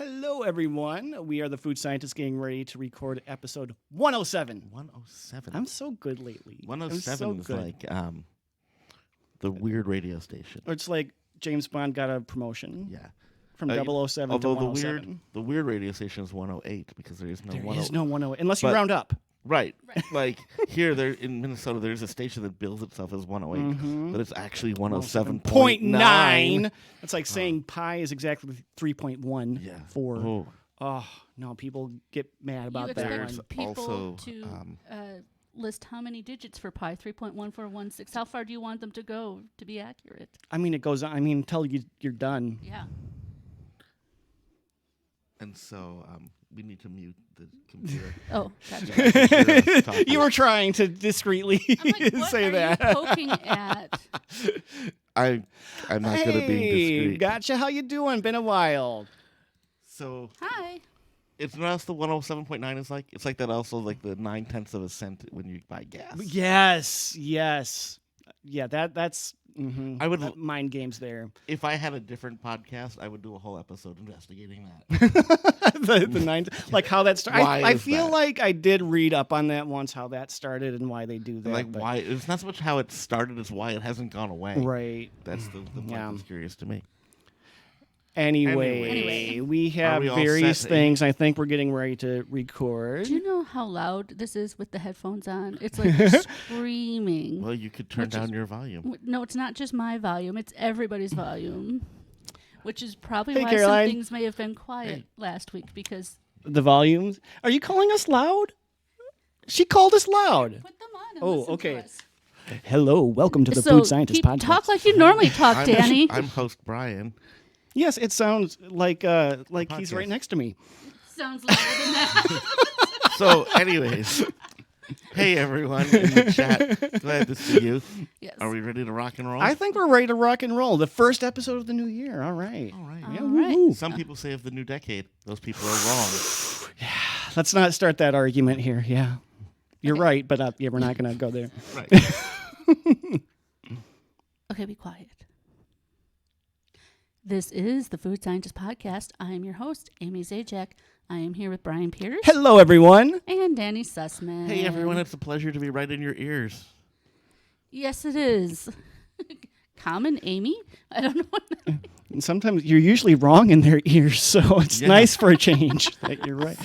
Hello, everyone. We are the Food Scientists getting ready to record episode 107. 107. I'm so good lately. 107 is like the weird radio station. Or it's like James Bond got a promotion. Yeah. From 007 to 107. The weird radio station is 108 because there is no 108. There is no 108 unless you round up. Right. Like here there in Minnesota there's a station that bills itself as 108, but it's actually 107.9. It's like saying pi is exactly 3.1 for Oh, no, people get mad about that. You expect people to list how many digits for pi, 3.1416. How far do you want them to go to be accurate? I mean, it goes on. I mean, until you're done. Yeah. And so we need to mute the computer. Oh, gotcha. You were trying to discreetly say that. What are you poking at? I'm not good at being discreet. Gotcha. How you doing? Been a while. So hi. It's not else the 107.9 is like. It's like that also like the 9/10 of a cent when you buy gas. Yes. Yeah, that's. Mm-hmm. I would mind games there. If I had a different podcast, I would do a whole episode investigating that. the nine, like how that started. I feel like I did read up on that once, how that started and why they do that. Like why it's not so much how it started as why it hasn't gone away. Right. That's the one that's curious to me. Anyway, we have various things. I think we're getting ready to record. Do you know how loud this is with the headphones on? It's like screaming. Well, you could turn down your volume. No, it's not just my volume. It's everybody's volume, which is probably why Caroline. some things may have been quiet last week because... The volumes? Are you calling us loud? She called us loud. Put them on and listen okay. to us. Hello, welcome to the Food Scientist Podcast. Talk like you normally talk, Danny. I'm host Brian. Yes, it sounds like he's right next to me. Sounds louder than that. So, anyways, hey everyone in the chat, glad to see you. Yes. Are we ready to rock and roll? I think we're ready to rock and roll. The first episode of the new year. All right. Yeah, all right. Some people say of the new decade. Those people are wrong. Yeah, let's not start that argument here. Yeah, you're right, but we're not going to go there. Right. Okay, be quiet. This is the Food Scientist Podcast. I am your host, Amy Zajac. I am here with Brian Peters. Hello, everyone. And Danny Sussman. Hey, everyone. It's a pleasure to be right in your ears. Yes, it is. Common Amy? I don't know what that means. And sometimes you're usually wrong in their ears, so it's nice for a change that you're right.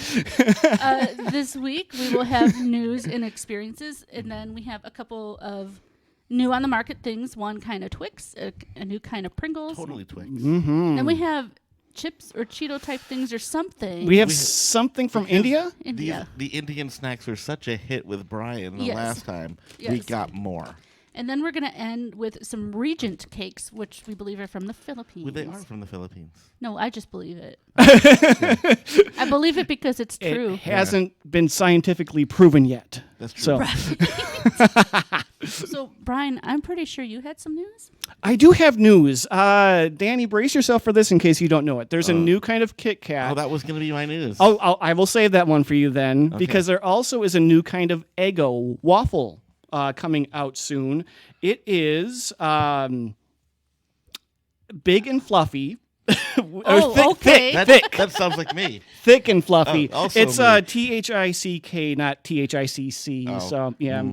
This week, we will have news and experiences, and then we have a couple of new on the market things. One kind of Twix, a new kind of Pringles. Totally Twix. Mm-hmm. Then we have chips or Cheeto type things or something. We have something from India? India. The Indian snacks were such a hit with Brian the last time. Yes. We got more. And then we're going to end with some Regent Cakes, which we believe are from the Philippines. Well, they are from the Philippines. No, I just believe it. I believe it because it's true. It hasn't been scientifically proven yet. That's true. So. Right. So, Brian, I'm pretty sure you had some news. I do have news. Danny, brace yourself for this in case you don't know it. There's a new kind of Kit Kat. Oh, that was going to be my news. I will save that one for you then, because there also is a new kind of Eggo waffle coming out soon. It is big and fluffy. Okay. Thick. That sounds like me. Thick and fluffy. Also It's me. THICK, not THICC. Oh. So, yeah,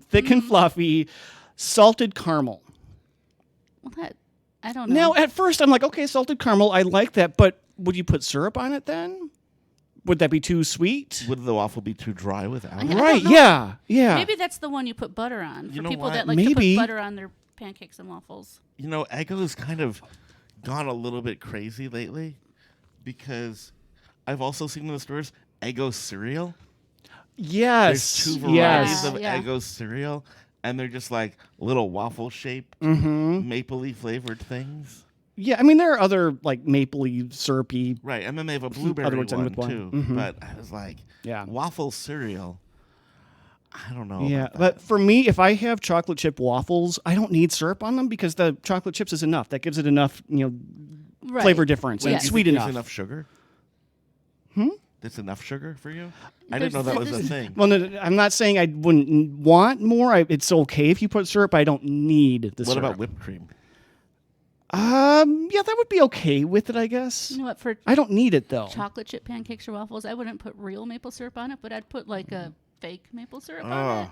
thick and fluffy, salted caramel. Well, I don't know. Now, at first, I'm like, okay, salted caramel, I like that, but would you put syrup on it then? Would that be too sweet? Would the waffle be too dry without it? Right, yeah. Maybe that's the one you put butter on for people that like to put butter on their pancakes and waffles. You know, Eggo's kind of gone a little bit crazy lately because I've also seen in the stores Eggo cereal. Yes. There's two varieties of Eggo cereal, and they're just like little waffle-shaped, mapley flavored things. Yeah, I mean, there are other, like, mapley, syrupy. Right, and then they have a blueberry one, too. Mm-hmm. But I was like, waffle cereal, I don't know. Yeah, but for me, if I have chocolate chip waffles, I don't need syrup on them because the chocolate chips is enough. That gives it enough, flavor difference. And it's sweet enough. There's enough sugar? That's enough sugar for you? I didn't know that was a thing. Well, no, I'm not saying I wouldn't want more. It's okay if you put syrup. I don't need the syrup. What about whipped cream? Yeah, Yeah, that would be okay with it, I guess. You know what? For I don't need it though. chocolate chip pancakes or waffles, I wouldn't put real maple syrup on it, but I'd put like a fake maple syrup on it.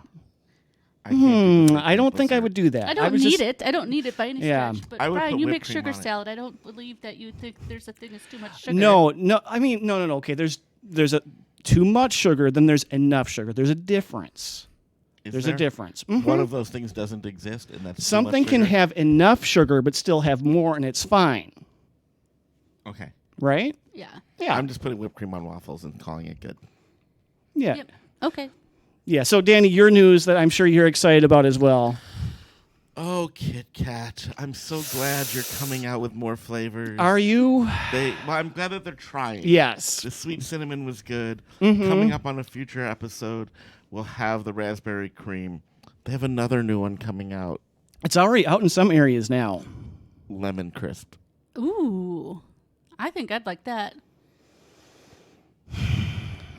I don't think I would do that. I don't need it. I don't need it by any stretch. But I would Brian, put you whipped make cream sugar on it. salad. I don't believe that you think there's a thing that's too much sugar. No. I mean, no. Okay, there's a too much sugar, then there's enough sugar. There's a difference. Is A there? difference. One of those things doesn't exist, and that's Something too can much sugar. have enough sugar but still have more, and it's fine, Okay. right? Yeah. Yeah. I'm just putting whipped cream on waffles and calling it good. Yeah. Yep. Okay. Yeah. So, Danny, your news that I'm sure you're excited about as well. Oh, Kit Kat! I'm so glad you're coming out with more flavors. Are you? I'm glad that they're trying. Yes. The sweet cinnamon was good. Mm-hmm. Coming up on a future episode, we'll have the raspberry cream. They have another new one coming out, It's already out in some areas now. lemon crisp. Ooh. I think I'd like that.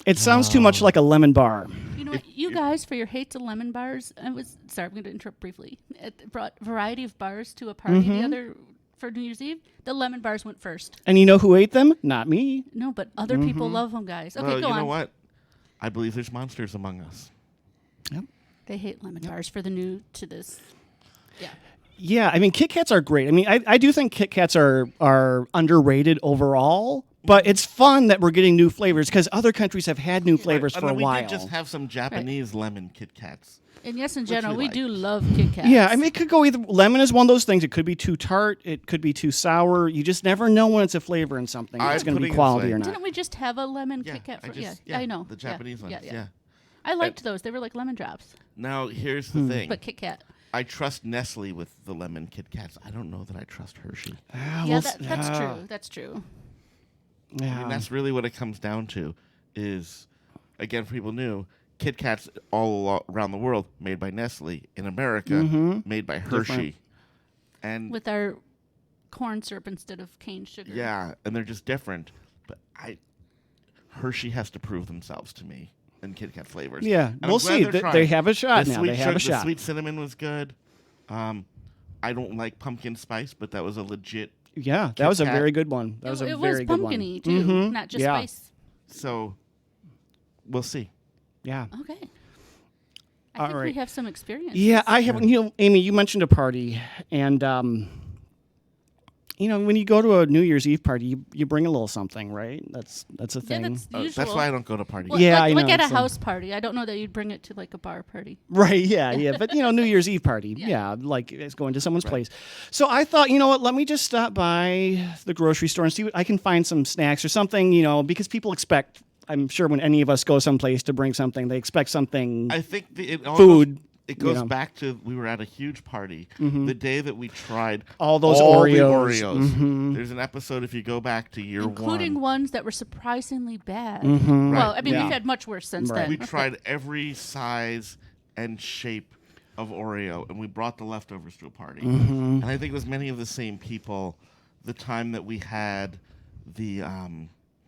It sounds too much like a lemon bar. You know what? You guys, for your hate to lemon bars, I'm going to interrupt briefly. It brought variety of bars to a party for New Year's Eve. The lemon bars went first. And you know who ate them? Not me. No, but other people love them, guys. Okay, Well, go you on. know what? I believe there's monsters among us. Yep. They hate lemon bars for the new to this. Yeah. Yeah, I mean, Kit Kats are great. I mean, I do think Kit Kats are underrated overall, but it's fun that we're getting new flavors because other countries have had new flavors for a we while. did just have some Japanese lemon Kit Kats. And yes, in Which general, we we like. do love Kit Kats. Yeah, I mean, it could go either. Lemon is one of those things. It could be too tart. It could be too sour. You just never know when it's a flavor in something. I'm It's going to be putting it quality this or way. not. Didn't we just have a lemon Yeah, Kit Kat? yeah, I know. the Japanese ones. Yeah. I liked those. They were like lemon drops, Now here's the thing. but Kit Kat. I trust Nestle with the lemon Kit Kats. I don't know that I trust Hershey. Yeah, that's true. That's true. I mean, that's really what it comes down to. Is again, for people new, Kit Kats around the world made by Nestle. In America, made by Hershey. And With our corn syrup instead of cane sugar. yeah, and they're just different. But Hershey has to prove themselves to me in Kit Kat flavors. Yeah, And we'll I'm glad see. they're They trying. have a shot The now. sweet They have a The shot. sweet cinnamon was good. I don't like pumpkin spice, but that was a legit. Yeah, that was a Kat. very good one. That was a it very was good one. pumpkin-y too, not just Yeah. spice. So we'll see. Yeah. Okay. I All think we right. have some experience. Yeah, I have. You know, Amy, you mentioned a party, and you know, when you go to a New Year's Eve party, you bring a little something, right? That's a Yeah, thing. that's usual. That's why I don't go to parties. Well, Yeah, like, I like know, at a so- house party. I don't know that you'd bring it to like a bar party. Right, yeah. But, you know, New Year's Eve party. Yeah, like it's going to someone's place. So I thought, you know what, let me just stop by the grocery store and see what I can find some snacks or something, you know, because people expect, I'm sure when any of us go someplace to bring something, they expect something I think it all food. It goes you know. back to we were at a huge party the day that we tried All those the Oreos. Oreos. There's an episode if you go back to year Including one. ones that were surprisingly bad. Mm-hmm. Well, Right. I mean, Yeah. we've had much worse since Right. then. We tried every size and shape of Oreo, and we brought the leftovers to a party. Mm-hmm. And I think it was many of the same people. The time that we had the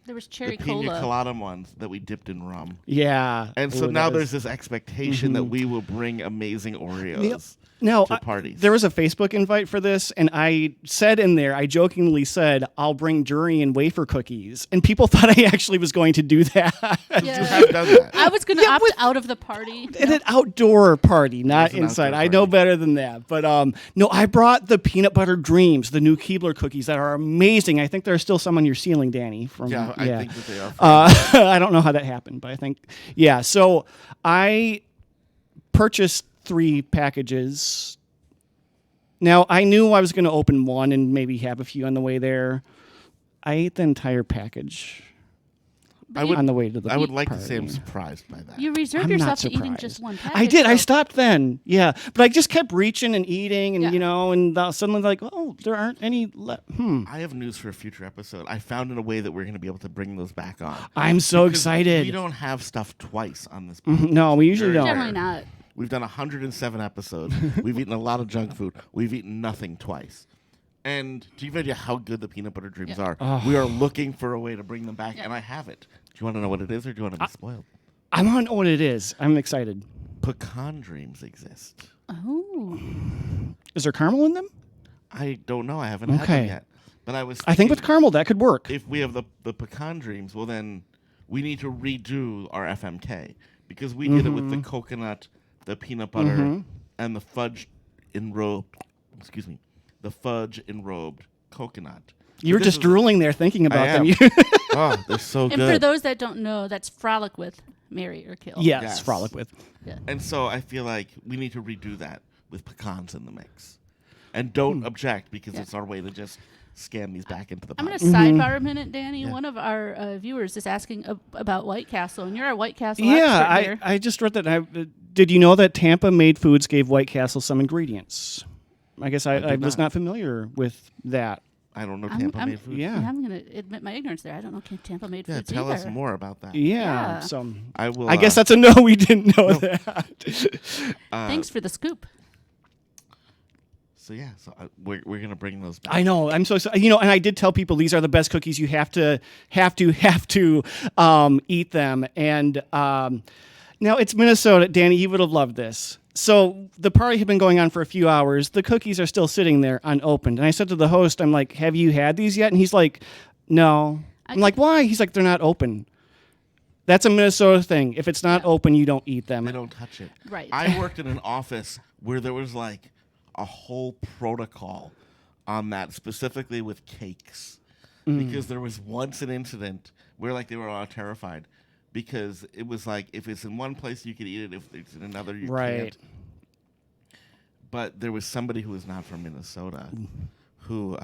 There was cherry pina cola. colada ones that we dipped in rum. Yeah. And so Ooh, now that there's was- this expectation that we will bring amazing Oreos Now, to parties. there was a Facebook invite for this, and I said in there, I jokingly said, I'll bring durian wafer cookies. And people thought I actually was going to do that. Yeah. You have done that. I was going to opt out of the party. At an outdoor party, not It was an inside. outdoor I know party. better than that. But no, I brought the peanut butter dreams, the new Keebler cookies that are amazing. I think there are still some on your ceiling, Danny. Yeah, I think that they are. I don't know how that happened, but I think, yeah. So I purchased 3 packages. Now, I knew I was going to open one and maybe have a few on the way there. I ate the entire package on the way to the I would like party. to say I'm surprised by that. You reserved I'm yourself not to eating surprised. just one package. I did. I though. stopped then. Yeah. But I just kept reaching and eating and, Yeah. you know, and suddenly like, oh, there aren't any left. I have news for a future episode. I found in a way that we're going to be able to bring those back on. I'm so Because excited. We don't have stuff twice on this. No, we usually Very don't. Generally not. We've done 107 episodes. We've eaten a lot of junk food. We've eaten nothing twice. And do you have any idea how good the peanut butter dreams are? We are looking for a way to bring them back, and I have it. Do you want to know what it is, or do you want to be spoiled? I want to know what it is. I'm excited. Pecan dreams exist. Oh. Is there caramel in them? I don't know. I haven't had Okay. them yet. But I was I think with thinking, caramel that could work. if we have the pecan dreams, well then we need to redo our FMK because we did it with the coconut, the peanut butter, and the fudge enrobed. Excuse me, the fudge enrobed coconut. You were just drooling there thinking about them. Oh, they're so good. And for those that don't know, that's frolic with, marry or kill. Yes, frolic with. Yeah. And so I feel like we need to redo that with pecans in the mix. And don't object because it's our way to just scam these back into the I'm pot. going to sidebar a minute, Danny. One of our viewers is asking about White Castle, and you're a White Castle expert here. I just read that. Did you know that Tampa Made Foods gave White Castle some ingredients? I guess I was not familiar with that. I don't know Tampa Made Foods. Yeah. I'm going to admit my ignorance there. I don't know Tampa Made Foods tell either. us more about that. Yeah. Yeah. So I will. I guess that's a no. We didn't know that. Thanks for the scoop. So we're gonna bring those back. I know. I'm so and I did tell people these are the best cookies. You have to eat them. And now it's Minnesota, Danny. You would have loved this. So the party had been going on for a few hours. The cookies are still sitting there unopened. And I said to the host, I'm like, "Have you had these yet?" And he's like, "No." I'm like, "Why?" He's like, "They're not open." That's a Minnesota thing. If it's not open, you don't eat them. I don't touch it. Right. I worked in an office where there was like a whole protocol on that, specifically with cakes, because there was once an incident where like they were all terrified because it was like if it's in one place you can eat it, if it's in another you can't. But there was somebody who was not from Minnesota who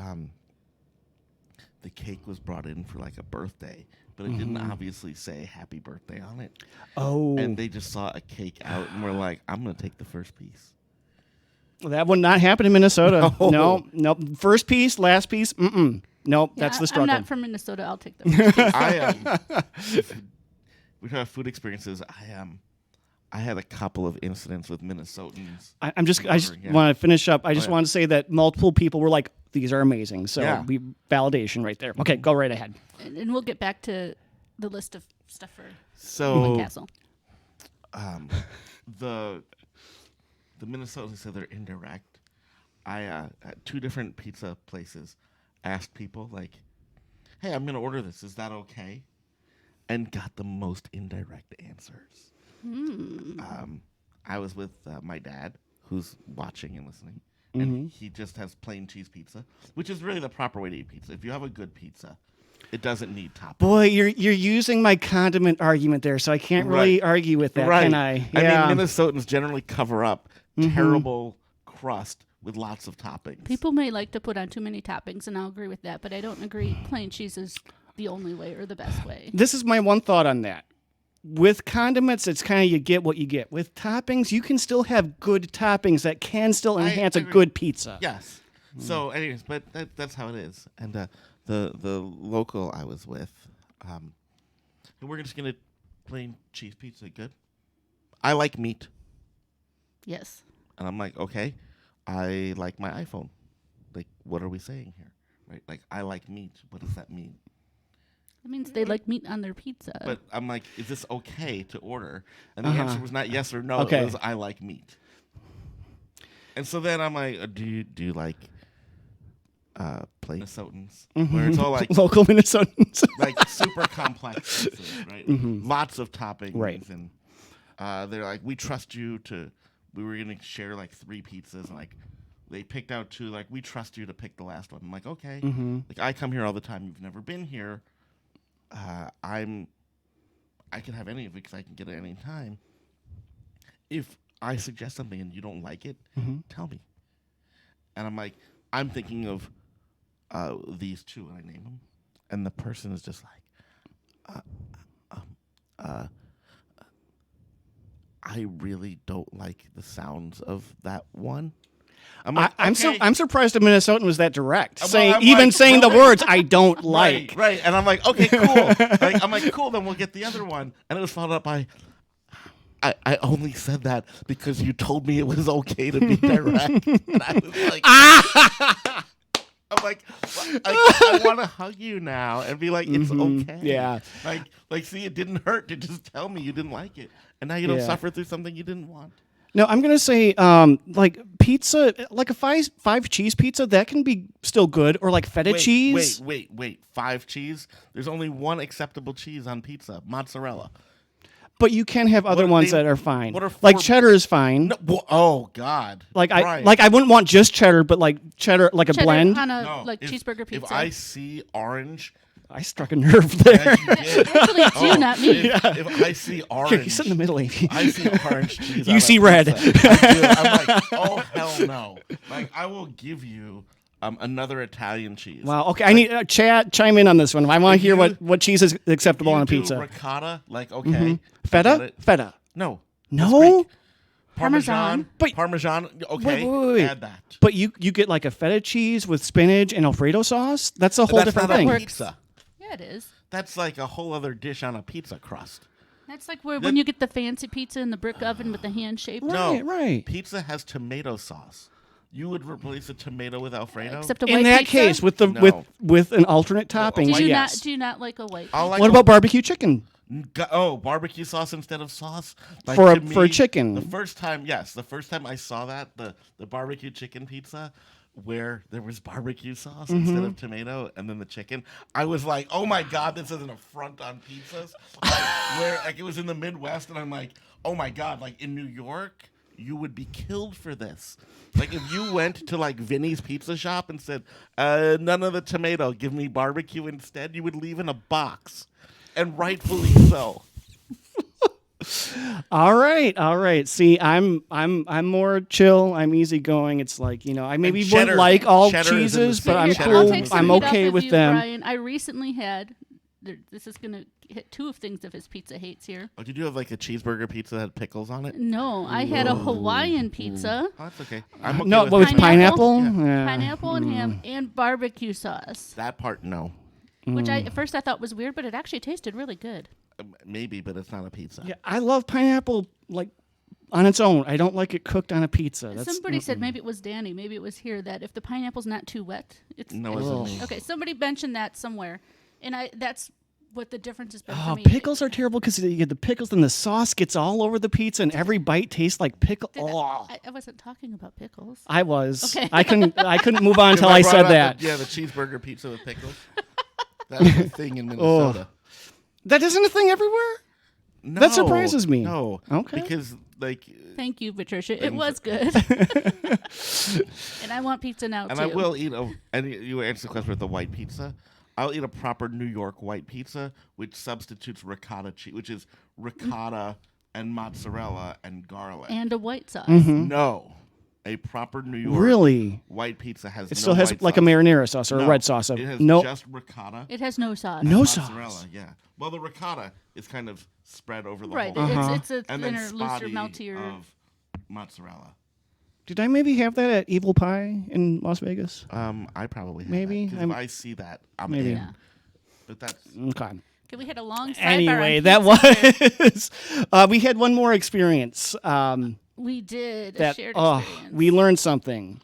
the cake was brought in for like a birthday, but it didn't obviously say happy birthday on it. Oh. And they just saw a cake out and were like, I'm going to take the first piece. That would not happen in Minnesota. No. First piece, last piece. Nope, Yeah, that's the struggle. I'm not from Minnesota. I'll take the first piece. We have food experiences. I had a couple of incidents with Minnesotans. I just want to finish up. I just want to say that multiple people were like, "These are amazing." So validation right there. Okay, go right ahead. And we'll get back to the list of stuff for So White Castle. The Minnesotans said they're indirect. I at two different pizza places asked people like, "Hey, I'm going to order this. Is that okay?" And got the most indirect answers. I was with my dad, who's watching and listening, and he just has plain cheese pizza, which is really the proper way to eat pizza. If you have a good pizza, it doesn't need toppings. Boy, you're using my condiment argument there, so I can't really argue with that, can I? Yeah. I mean, Minnesotans generally cover up terrible crust with lots of toppings. People may like to put on too many toppings, and I'll agree with that, but I don't agree plain cheese is the only way or the best way. This is my one thought on that. With condiments, it's kind of you get what you get. With toppings, you can still have good toppings that can still enhance a good pizza. Yes. So, anyways, but that's how it is. And the local I was with, we're just gonna plain cheese pizza. Good. I like meat. Yes. And I'm like, okay, I like my iPhone. Like, what are we saying here? Right? Like, I like meat. What does that mean? That means they like meat on their pizza. But I'm like, is this okay to order? And the answer was not yes or no. Okay. It was I like meat. And so then I'm like, do you like plain Minnesotans? Where it's all like local Minnesotans. like super complex pizzas, right? Lots of toppings. Right. And they're like, we trust you to, we were going to share like 3 pizzas. And like, they picked out 2, like, we trust you to pick the last one. I'm like, okay. Like, I come here all the time. You've never been here. I can have any of it because I can get it any time. If I suggest something and you don't like it, tell me. And I'm like, I'm thinking of these 2, and I name them, and the person is just like, I really don't like the sounds of that one. I'm like, I'm surprised a Minnesotan was that direct, saying like, the words I don't like. Right. And I'm like, okay, cool. I'm like, cool. Then we'll get the other one. And it was followed up by, I only said that because you told me it was okay to be direct. And I was like, I'm like, I want to hug you now and be like, it's okay. Yeah. Like, see, it didn't hurt to just tell me you didn't like it, and now you don't suffer through something you didn't want. No, I'm gonna say like pizza, like a five cheese pizza that can be still good, or like feta cheese. Wait. 5 cheese? There's only one acceptable cheese on pizza, mozzarella. But you can have other ones that are fine. What are like cheddar is fine. No, oh God! Like Brian. I wouldn't want just cheddar, but like cheddar, like a blend. on a No, cheeseburger pizza. If I see orange, I struck a nerve there. Actually, it's you, not me. if I see orange, Here, you sit in the middle, Amy. I see orange cheese. You on see a red. pizza. I do. I'm like, oh hell no! Like I will give you another Italian cheese. Wow. Okay, I need Chad chime in on this one. I want to hear what cheese is acceptable on a pizza. Ricotta, like okay. Feta. Feta. No. No. Parmesan. But- Parmesan. Okay. Wait. Add that. But you get like a feta cheese with spinach and Alfredo sauce. That's a whole That's different not thing. a pizza. Yeah, it is. That's like a whole other dish on a pizza crust. That's like when you get the fancy pizza in the brick oven with the hand shape. Right, No, right. Pizza has tomato sauce. You would replace a tomato with Alfredo? Except a white In that pizza? case, with the No. with an alternate topping, Do you yes. not like a white? I'll like What about barbecue chicken? barbecue sauce instead of sauce? Like, For to a me, chicken. The first time I saw that, the barbecue chicken pizza, where there was barbecue sauce instead of tomato and then the chicken, I was like, oh my God, this is an affront on pizzas. Where it was in the Midwest, and I'm like, oh my God, like in New York, you would be killed for this. Like if you went to like Vinny's Pizza Shop and said, none of the tomato, give me barbecue instead, you would leave in a box. And rightfully so. All right. See, I'm more chill. I'm easygoing. It's like, I maybe wouldn't like all cheddar is in the cheeses, but same I'm cheddar. cool. I'll take some I'm heat okay off of with you, them. Brian. I recently had. This is gonna hit 2 of things of his pizza hates here. Oh, did you have like a cheeseburger pizza that had pickles on it? No, I had a Hawaiian pizza. Oh, that's okay. I'm okay No, with what was that. pineapple? Yeah. Yeah. Pineapple and ham and barbecue sauce, That part, no. which at first I thought was weird, but it actually tasted really good. Maybe, but it's not a pizza. Yeah, I love pineapple like on its own. I don't like it cooked on a pizza. Somebody said, maybe it was Danny, maybe it was here, that if the pineapple's not too wet, it's No, it wasn't me. okay. Somebody mentioned that somewhere, and that's what the difference has been for Oh, me. pickles are terrible because you get the pickles and the sauce gets all over the pizza and every bite tastes like pickle. Oh. I wasn't talking about pickles. I was. Okay. I couldn't move on until If I brought said up that. the cheeseburger pizza with pickles. That was a thing in Minnesota. That isn't a thing everywhere? No, That surprises me. No. Okay. Because, like... Thank you, Patricia. It was good. And I want pizza now, And too. I will eat and you answered the question with the white pizza. I'll eat a proper New York white pizza, which substitutes ricotta cheese, which is ricotta and mozzarella and garlic. And a white sauce. No. A proper New York Really? white pizza has It no still has white like sauce. a marinara sauce or No, a red sauce. It has No. just ricotta. It has no sauce. No mozzarella, sauce. yeah. Well, the ricotta is kind of spread over the Right. whole It's a and then thinner, looser, spotty meltier. of mozzarella. Did I maybe have that at Evil Pie in Las Vegas? I probably have Maybe. that, 'cause if I see that, I'm Maybe. in. Yeah. But that's Okay. Okay, we had a long sidebar Anyway, on that pizza. was. We had one more experience. We did a That shared oh, experience. we learned something.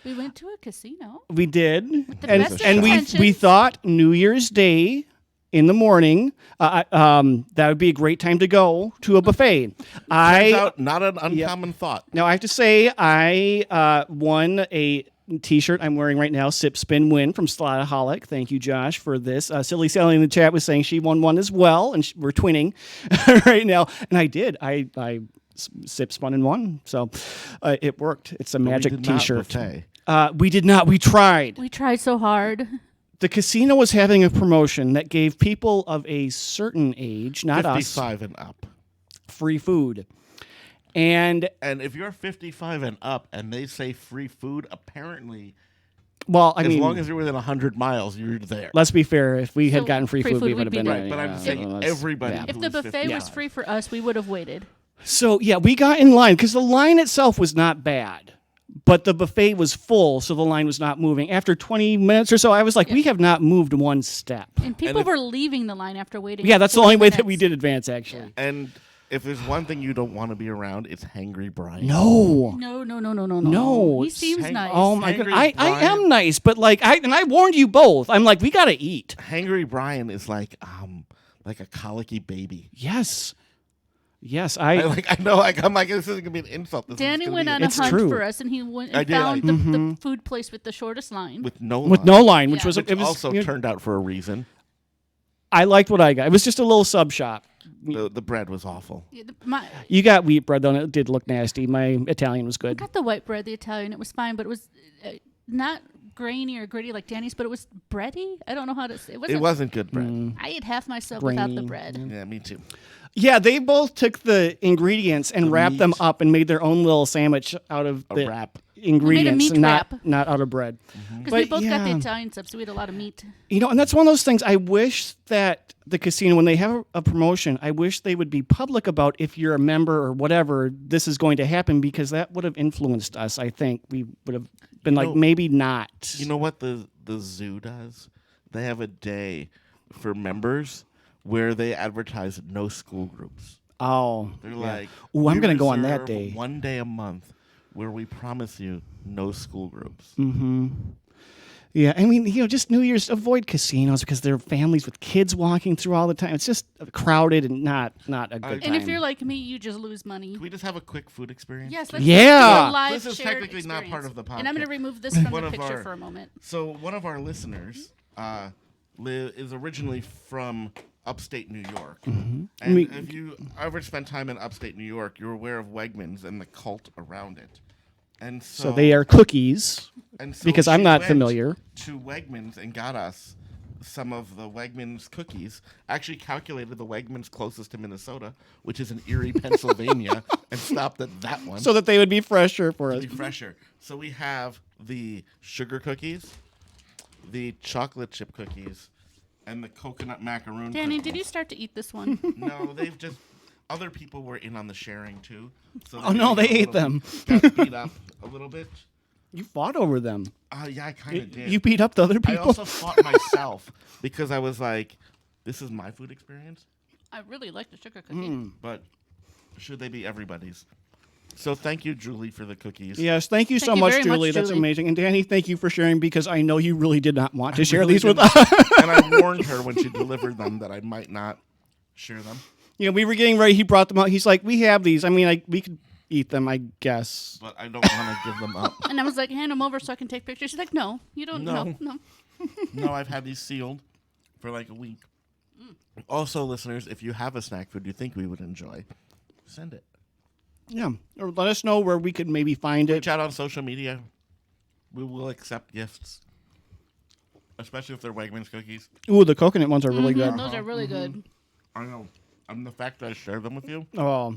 We went to a casino. We did, the and best and we intentions. thought New Year's Day in the morning. That would be a great time to go to a buffet. turns I out not an uncommon thought. now I have to say I won a T-shirt I'm wearing right now. Sip Spin Win from Slotaholic. Thank you, Josh, for this. Silly Sally in the chat was saying she won one as well, and we're twinning right now. And I did. I sip spun and won, so it worked. It's a magic we did not T-shirt. buffet. We did not. We tried. We tried so hard. The casino was having a promotion that gave people of a certain age, not us, 55 and up. free food. And And if you're 55 and up and they say free food, apparently, well, I as mean, long as you're within 100 miles, you're there. let's be fair. If we had So gotten free food, we would have we'd been be Right, there. but I'm saying everybody. Yeah. If who the is buffet was 55. free for us, we would have waited. So yeah, we got in line because the line itself was not bad, but the buffet was full, so the line was not moving. After 20 minutes or so, I was like, we have not moved one step. And people if- were leaving the line after waiting. Yeah, that's the 40 only way that minutes. we did advance, actually. And if there's one thing you don't want to be around, it's Hangry Brian. No. No. No, He it's seems hang- nice. Oh my Hangry god, I Brian. am nice, but like I warned you both. I'm like, we gotta eat. Hangry Brian is like a colicky baby. Yes. Yes, I know. I'm like, this isn't gonna be an insult. This Danny is went be on a It's hunt true. for us, and he went I and did, found the food place with the shortest line. with no with line, no line, which Yeah. was which it was also turned out for a reason. I liked what I got. It was just a little sub shop. The bread was awful. Yeah, You got wheat bread though, and it did look nasty. My Italian was I good. got the white bread, the Italian. It was fine, but it was not grainy or gritty like Danny's, but it was bready. I don't know how to say it. It wasn't good bread. I ate half my sub without the Grainy. bread. Yeah, me too. Yeah, they both took the ingredients and wrapped them meat. up and made their own little sandwich out of A the wrap. ingredients, meat not wrap. not out of bread. Because we both got the Italian sub, so we had a lot of meat. You know, and that's one of those things. I wish that the casino, when they have a promotion, I wish they would be public about if you're a member or whatever, this is going to happen, because that would have influenced us. I think we would have been like, maybe not. You know what the zoo does? They have a day for members where they advertise no school groups. Oh, They're yeah. like, Ooh, I'm "We going to go on that reserve day. one day a month where we promise you no school groups." Yeah, I mean, you know, just New Year's, avoid casinos because there are families with kids walking through all the time. It's just crowded and not a good time. And if you're like me, you just lose money. Can we just have a quick food experience? Yes, let's Yeah. do a live This is shared technically not part of the experience. And I'm going to podcast. remove this from One the of picture our- for a moment. So one of our listeners is originally from upstate New York. And if you ever spent time in upstate New York, you're aware of Wegmans and the cult around it. And So they are cookies, and so because I'm she not went familiar. to Wegmans and got us some of the Wegmans cookies. Actually calculated the Wegmans closest to Minnesota, which is in Erie, Pennsylvania, and stopped at that one. so that they would be fresher for us. Be fresher. So we have the sugar cookies, the chocolate chip cookies, and the coconut macaroon Danny, cookies. did you start to eat this one? No, they've just... Other people were in on the sharing, too. So Oh, no, they got a ate little- them. Got beat up a little bit. You fought over them. Yeah, I kind of did. You beat up the other I people. also fought myself because I was like, this is my food experience, I really like the sugar cookie. but should they be everybody's? So thank you, Julie, for the cookies. Yes, thank you so Thank you much, very much, Julie. That's Julie. amazing. And Danny, thank you for sharing, because I know you really did not want to share Really these with didn't. us. And I warned her when she delivered them that I might not share them. You know, we were getting ready. He brought them out. He's like, we have these. I mean, we could eat them, I guess. But I don't want to give them up. And I was like, hand them over so I can take pictures. She's like, no, you don't. No. No. No, I've had these sealed for like a week. Also, listeners, if you have a snack food you think we would enjoy, send it. Yeah. Or let us know where we could maybe find it. Reach out on social media. We will accept gifts, especially if they're Wegmans cookies. Ooh, the coconut ones are really good. Those are really good. I know. And the fact that I share them with you Oh,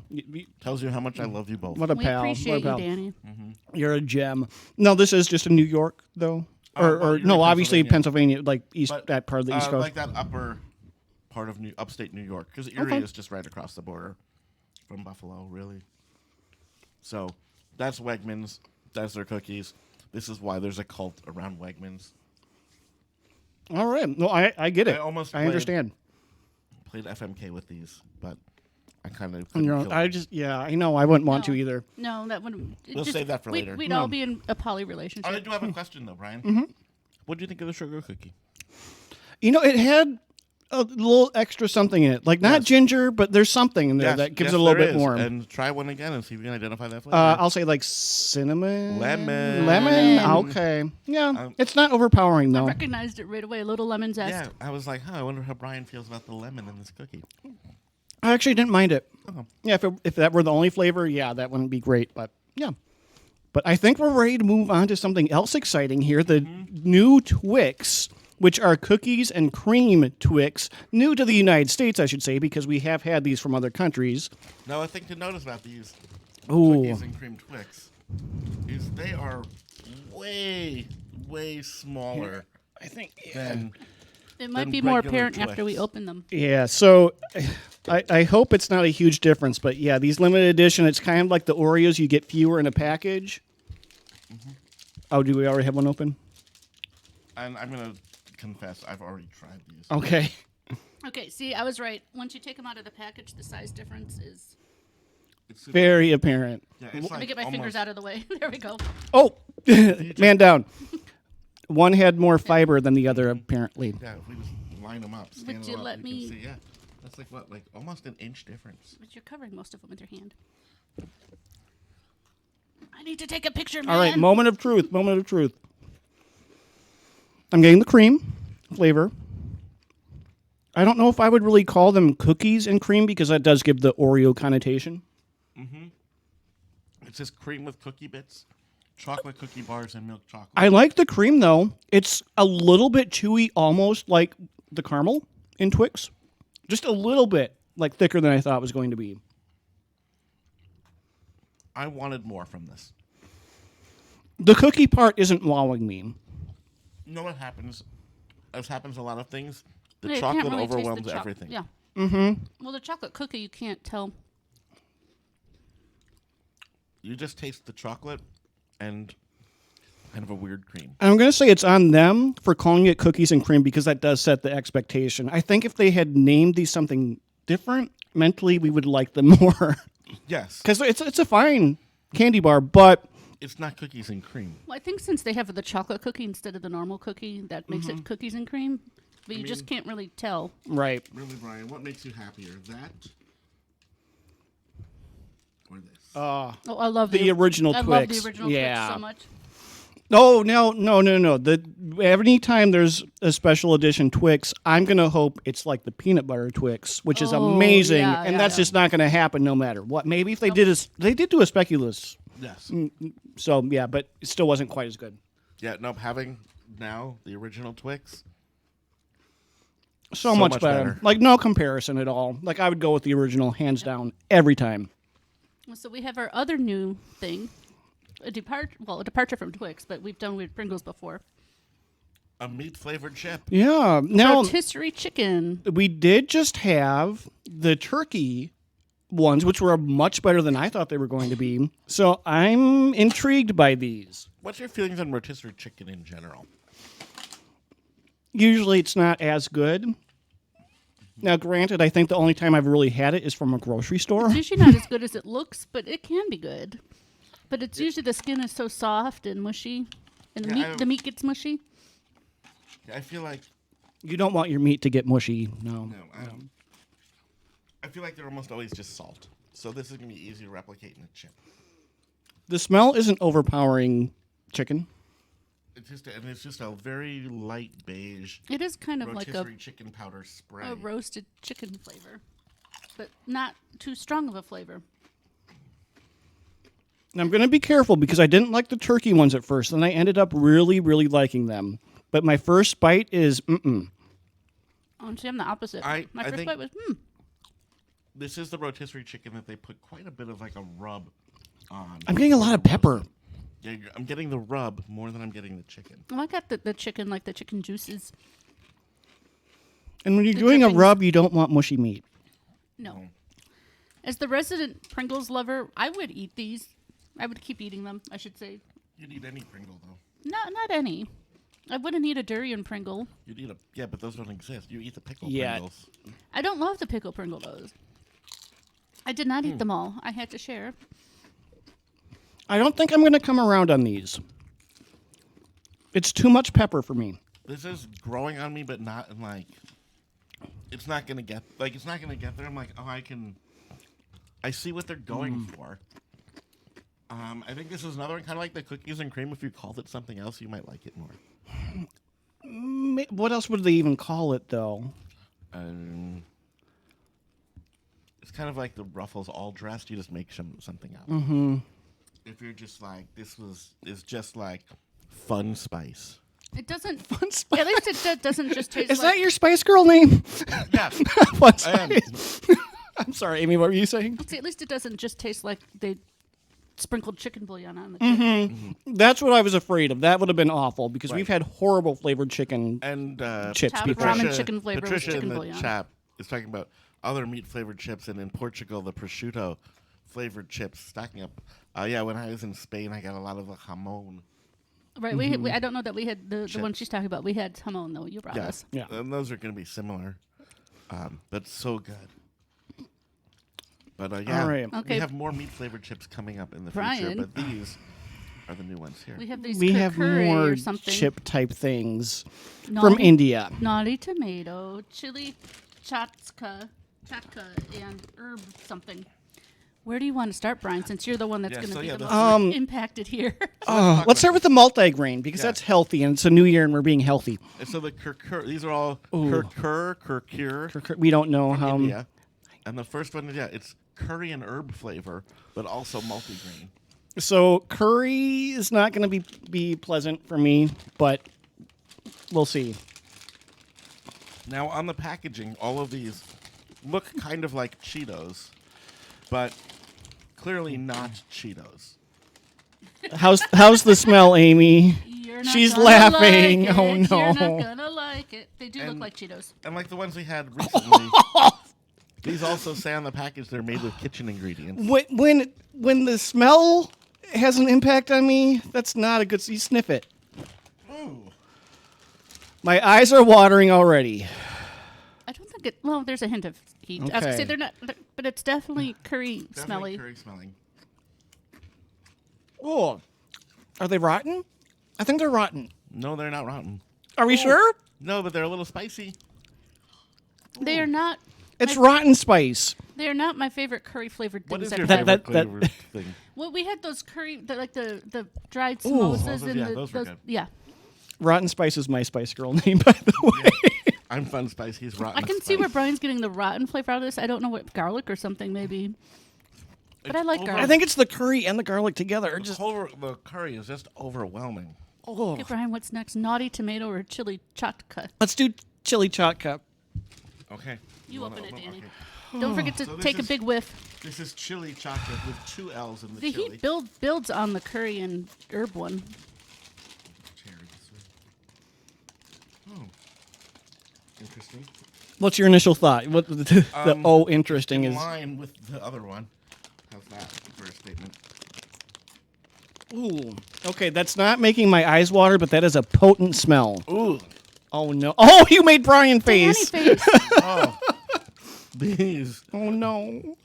tells you how much I love you both. what a We pal. appreciate What a you, pal. Danny. You're a gem. No, this is just in New York, though. Well, Or you're no, in obviously Pennsylvania, like But, that part of the East Coast. like that upper part of upstate New York, because Erie Okay. is just right across the border from Buffalo, really. So that's Wegmans. That's their cookies. This is why there's a cult around Wegmans. All right. No, I get it. I understand. Played FMK with these, but I kind of You know, I know. I wouldn't want to No. either. No, that wouldn't. We'll save that for later. We'd No. all be in a poly relationship. I do have a question though, Brian. What do you think of the sugar cookie? You know, it had a little extra something in it. Like, not Yes. ginger, but there's something in there that gives it a little there bit is. more. And try one again and see if you can identify that flavor. I'll say like cinnamon. Lemon. Lemon? Okay. Yeah. It's not overpowering, I though. recognized it right away. A little lemon zest. Yeah, I was like, I wonder how Brian feels about the lemon in this cookie. I actually didn't mind it. Okay. Yeah, if that were the only flavor, yeah, that wouldn't be great. But yeah. But I think we're ready to move on to something else exciting here. The new Twix, which are cookies and cream Twix, new to the United States, I should say, because we have had these from other countries. Now, a thing to notice about these Ooh. cookies and cream Twix is they are way, way smaller I think. than... It might than be more regular apparent after we Twix. open them. Yeah, so I hope it's not a huge difference, but yeah, these limited edition, it's kind of like the Oreos, you get fewer in a package. Oh, do we already have one open? And I'm going to confess, I've already tried these. Okay. Okay, see, I was right. Once you take them out of the package, the size difference is. It's super- Very apparent. yeah, it's Let me like get my fingers almost- out of the way. There we go. Oh, man down. One had more fiber than the other, apparently. Yeah, if we just line them up, stand you them up, let you me- can see, yeah. That's like what, like almost an inch difference. But you're covering most of them with your hand. I need to take a picture, man. All right, moment of truth. Moment of truth. I'm getting the cream flavor. I don't know if I would really call them cookies and cream because that does give the Oreo connotation. It's just cream with cookie bits, chocolate cookie bars, and milk chocolate. I like the cream, though. It's a little bit chewy, almost like the caramel in Twix. Just a little bit, like, thicker than I thought it was going to be. I wanted more from this. The cookie part isn't wowing me. You know what happens? As happens a lot of things, the Yeah, you can't chocolate really taste overwhelms the everything. Yeah. Well, the chocolate cookie, you can't tell. You just taste the chocolate and kind of a weird cream. I'm going to say it's on them for calling it cookies and cream because that does set the expectation. I think if they had named these something different, mentally we would like them more. Yes. Because it's a fine candy bar, but It's not cookies and cream. Well, I think since they have the chocolate cookie instead of the normal cookie, that makes it cookies and cream. But you just can't really tell. right. Really, Brian, what makes you happier? That or this? Oh, I love The original I Twix. love the original Yeah. Twix so much. Oh, no. Anytime there's a special edition Twix, I'm going to hope it's like the peanut butter Twix, which is Oh, amazing. yeah, and yeah, that's yeah. just not going to happen no matter what. Maybe if they they did do a speculous. Yes. So, yeah, but it still wasn't quite as good. Yeah, nope. Having now the original Twix. So So much much better. better. Like, no comparison at all. Like, I would go with the original, hands down, every time. So we have our other new thing, a departure from Twix, but we've done with Pringles before. A meat flavored chip. Yeah. Now, Rotisserie chicken. we did just have the turkey ones, which were much better than I thought they were going to be. So I'm intrigued by these. What's your feelings on rotisserie chicken in general? Usually it's not as good. Now, granted, I think the only time I've really had it is from a grocery store. It's usually not as good as it looks, but it can be good. But it's usually the skin is so soft and mushy, and the meat gets mushy. I feel like You don't want your meat to get mushy. No. I feel like they're almost always just salt. So this is gonna be easy to replicate in a chip. The smell isn't overpowering chicken. It's just a very light beige It is kind of like rotisserie chicken powder spray. a roasted chicken flavor, but not too strong of a flavor. And I'm going to be careful because I didn't like the turkey ones at first, and I ended up really, really liking them. But my first bite is mm-mm. Oh, see, I'm the opposite. I My first think- bite was This is the rotisserie chicken that they put quite a bit of like a rub on. I'm getting a lot of pepper. Yeah, I'm getting the rub more than I'm getting the chicken. Oh, I got the chicken, like the chicken juices. And when you're The doing a drippings. rub, you don't want mushy meat. No. As the resident Pringles lover, I would eat these. I would keep eating them, I should say. You'd eat any Pringle though. Not any. I wouldn't eat a durian Pringle. You'd eat but those don't exist. You eat the pickle Yeah. Pringles. I don't love the pickle Pringle, though. I did not eat them all. I had to share. I don't think I'm going to come around on these. It's too much pepper for me. This is growing on me, but not in like. It's not gonna get there. I'm like, I see what they're going for. I think this is another one kind of like the cookies and cream. If you called it something else, you might like it more. What else would they even call it, though? It's kind of like the Ruffles all dressed. You just make something out. Mm-hmm. If you're just like, is just like fun spice. It doesn't. Fun Spice. At least it doesn't just taste Is like. that your Spice Girl name? Yeah. Fun I am. Spice. I'm sorry, Amy, what were you saying? See, at least it doesn't just taste like they sprinkled chicken bouillon on the chicken. That's what I was afraid of. That would have been awful because Right. we've had horrible flavored chicken And chips Top before. ramen chicken flavor with Patricia chicken in the bouillon. chat is talking about other meat flavored chips, and in Portugal, the prosciutto flavored chips stacking up. Yeah, when I was in Spain, I got a lot of the jamon. Right. We I don't know that we had the one she's talking about. We had jamon though. You brought us. Yeah. And those are going to be similar. But so good. But yeah, All right. Okay. we have more meat flavored chips coming up in the future, Brian. but these are the new ones here. We have these. We have curry more or something. chip type things from Naughty- India. Naughty tomato, chili chaka, Chaka and Herb something. Where do you want to start, Brian, since you're the one that's Yeah, going to so be yeah, the this most impacted here? Let's start with the multigrain because Yeah. that's healthy and it's a new year and we're being healthy. And so the these are all Kurkur We don't know from how. India. And the first one, it's curry and herb flavor, but also multigrain. So curry is not going to be pleasant for me, but we'll see. Now, on the packaging, all of these look kind of like Cheetos, but clearly not Cheetos. How's the smell, Amy? You're not She's gonna laughing. Like Oh, it. no. You're not gonna like it. They do look And- like Cheetos. And like the ones we had recently, these also say on the package they're made with kitchen ingredients. When the smell has an impact on me, that's not a good. You sniff it. Ooh. My eyes are watering already. I don't think it. Well, there's a hint of heat. I was gonna Okay. say they're not, but it's definitely curry Definitely smelly. curry smelling. Oh, are they rotten? I think they're rotten. No, they're not rotten. Are we sure? No, but they're a little spicy. They are not. It's rotten spice. They are not my favorite curry flavored What things. is your I've had. favorite that- flavor thing? Well, we had those curry, the dried Ooh. samosas Those- and yeah, those were good. yeah. Rotten spice is my Spice Girl name, by the way. I'm Fun Spice. He's rotten. I can see where Brian's getting the rotten flavor out of this. I don't know what garlic or something maybe, but I like garlic. I think it's the curry and the garlic together. The curry is just overwhelming. Oh. Okay, Brian, what's next? Naughty tomato or chili chaka? Let's do Chilli Chaka. Okay. You open it, Danny. okay. Don't forget to So this take a is- big whiff. This is Chilli Chaka with 2 L's in the The chili. heat builds on the curry and herb one. Chair this way. Oh. Interesting. What's your initial thought? What the interesting In is. line with the other one. How's that for a statement? Ooh. Okay, that's not making my eyes water, but that is a potent smell. Ooh. Oh no! Oh, you made Brian Danny face. face. Oh. These Oh no!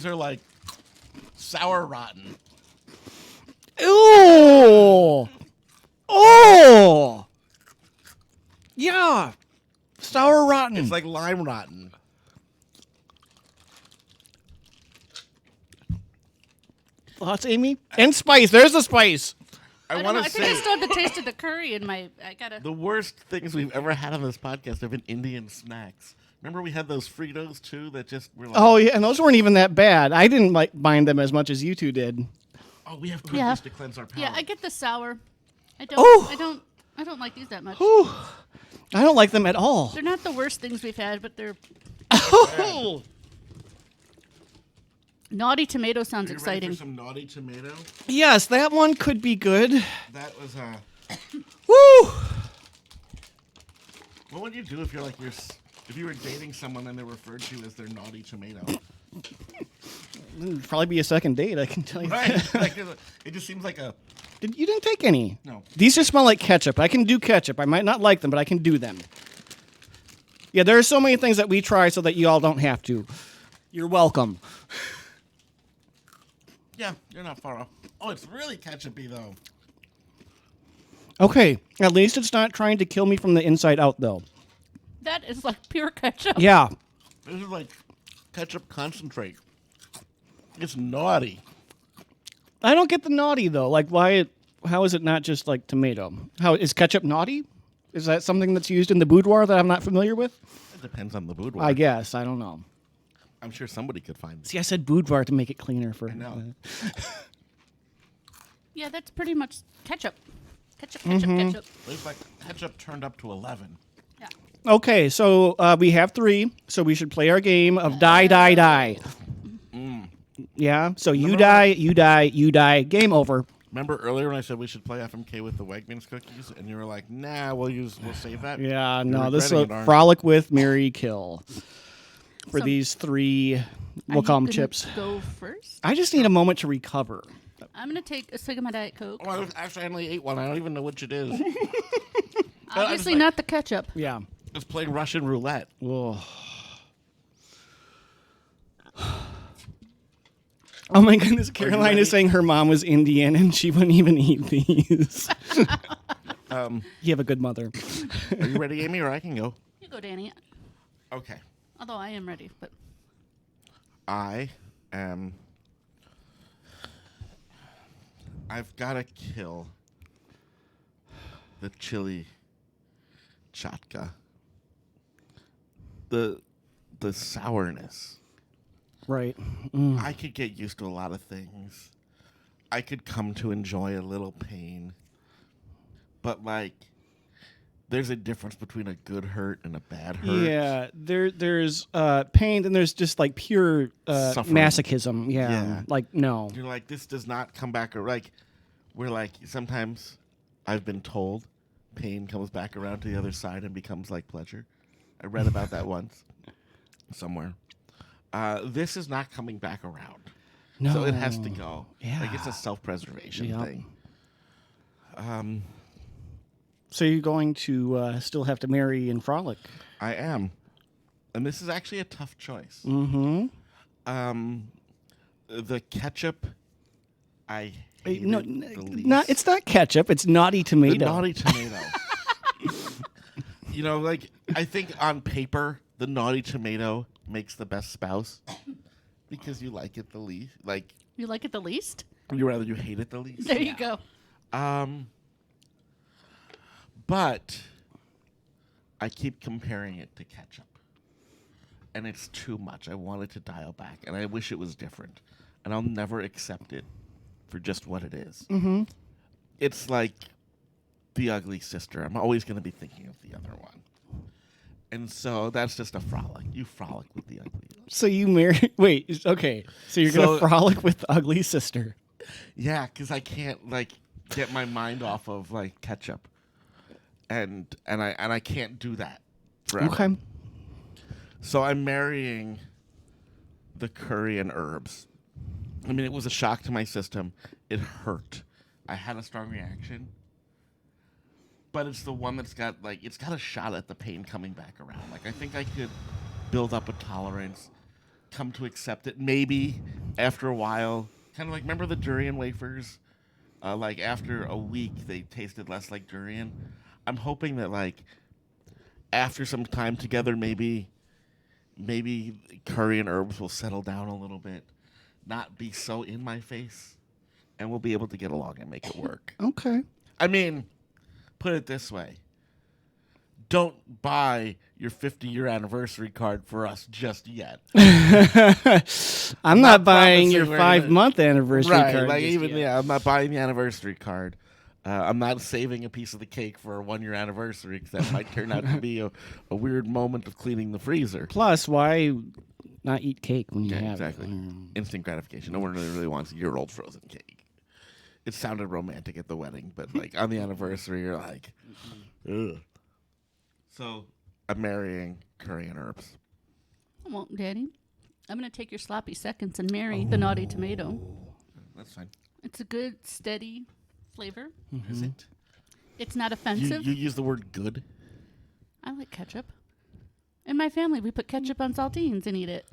are like sour rotten. Ooh! Oh! Yeah, sour rotten. It's like lime rotten. Thoughts, Amy? And spice. There's the spice. I I don't want know. to I think I say still have the taste of the curry in my. I gotta. the worst things we've ever had on this podcast have been Indian snacks. Remember we had those Fritos too that just were like, Oh yeah, and those weren't even that bad. I didn't mind them as much as you two did. oh, we have cookies Yeah. to cleanse our palate. Yeah, I get the sour. I don't. Oh. I don't like these that much. Whew. I don't like them at all. They're not the worst things we've had, but they're Oh. naughty tomato sounds Are you ready exciting. for some naughty tomato? Yes, that one could be good. That was Woo! what would you do if if you were dating someone and they referred to you as their naughty tomato? It'd probably be a second date, I can tell you. Right? Like, it just seems like a You didn't take any. no. These just smell like ketchup. I can do ketchup. I might not like them, but I can do them. Yeah, there are so many things that we try so that you all don't have to. You're welcome. Yeah, you're not far off. Oh, it's really ketchupy though. Okay, at least it's not trying to kill me from the inside out, though. That is like pure ketchup. Yeah. This is like ketchup concentrate. It's naughty. I don't get the naughty, though. Like, how is it not just like tomato? How is ketchup naughty? Is that something that's used in the boudoir that I'm not familiar with? It depends on the boudoir. I guess. I don't know. I'm sure somebody could find it. See, I said boudoir to make it cleaner for. I know. Yeah, that's pretty much ketchup. Ketchup, ketchup. It's like ketchup turned up to 11. Yeah. Okay, so we have 3, so we should play our game of die, die, die. Yeah, so you die, you die, you die, game over. Remember earlier when I said we should play FMK with the Wegmans cookies, and you were like, "Nah, we'll save that." Yeah, You're no, this is regretting a it, aren't frolic with Mary Kill. For So- these 3, Are we'll you call them gonna chips. Go first. I just need a moment to recover. I'm gonna take a swig of my Diet Coke. Oh, I only ate one. I don't even know which it is. Obviously like- not the ketchup. Yeah. It's playing Russian roulette. Whoa. Oh my goodness, Caroline ready? is saying her mom was Indian and she wouldn't even eat these. You have a good mother. Are you ready, Amy, or I can go? You go, Danny. Okay. Although I am ready, but I've got to kill the Chilli Chaka. The sourness. Right. I could get used to a lot of things. I could come to enjoy a little pain. But, like, there's a difference between a good hurt and a bad hurt. Yeah, there's pain, and there's just like pure Suffering. masochism. Yeah, like no. You're like, this does not come back. Or like, we're like, sometimes I've been told pain comes back around to the other side and becomes like pleasure. I read about that once somewhere. This is not coming back around. No. So it has to go. Yeah. Like, it's a self-preservation thing. So you're going to still have to marry and frolic. I am. And this is actually a tough choice. Mm-hmm. The ketchup, I hate No, the least. it's not ketchup. It's naughty tomato. The naughty tomato. You know, like, I think on paper, the naughty tomato makes the best spouse because you like it the least. Like, you like it the least? you hate it the least. There you go. But I keep comparing it to ketchup. And it's too much. I want it to dial back. And I wish it was different. And I'll never accept it for just what it is. Mm-hmm. It's like the ugly sister. I'm always going to be thinking of the other one. And so that's just a frolic. You frolic with the ugly. So you marry... Wait, okay. So you're going to frolic with the ugly sister. Yeah, because I can't, like, get my mind off of, like, ketchup. And I can't do that forever. Okay. So I'm marrying the curry and herbs. I mean, it was a shock to my system. It hurt. I had a strong reaction. But it's the one that's got, like, it's got a shot at the pain coming back around. Like, I think I could build up a tolerance, come to accept it. Maybe after a while, kind of like, remember the durian wafers? Like, after a week, they tasted less like durian. I'm hoping that, like, after some time together, maybe curry and herbs will settle down a little bit, not be so in my face, and we'll be able to get along and make it work. Okay. I mean, put it this way. Don't buy your 50-year anniversary card for us just yet. I'm not buying your promising we're 5-month anniversary Right, card. like just even yet. yeah, I'm not buying the anniversary card. I'm not saving a piece of the cake for a 1-year anniversary because that might turn out to be a weird moment of cleaning the freezer. Plus, why not eat cake when you Yeah, have exactly. it? Instant gratification. No one really wants a year-old frozen cake. It sounded romantic at the wedding, but like on the anniversary, you're like, ugh. So I'm marrying curry and herbs. Well, Daddy, I'm going to take your sloppy seconds and marry the naughty tomato. That's fine. It's a good, steady flavor. Is it? It's not offensive. You use the word good? I like ketchup. In my family, we put ketchup on saltines and eat it.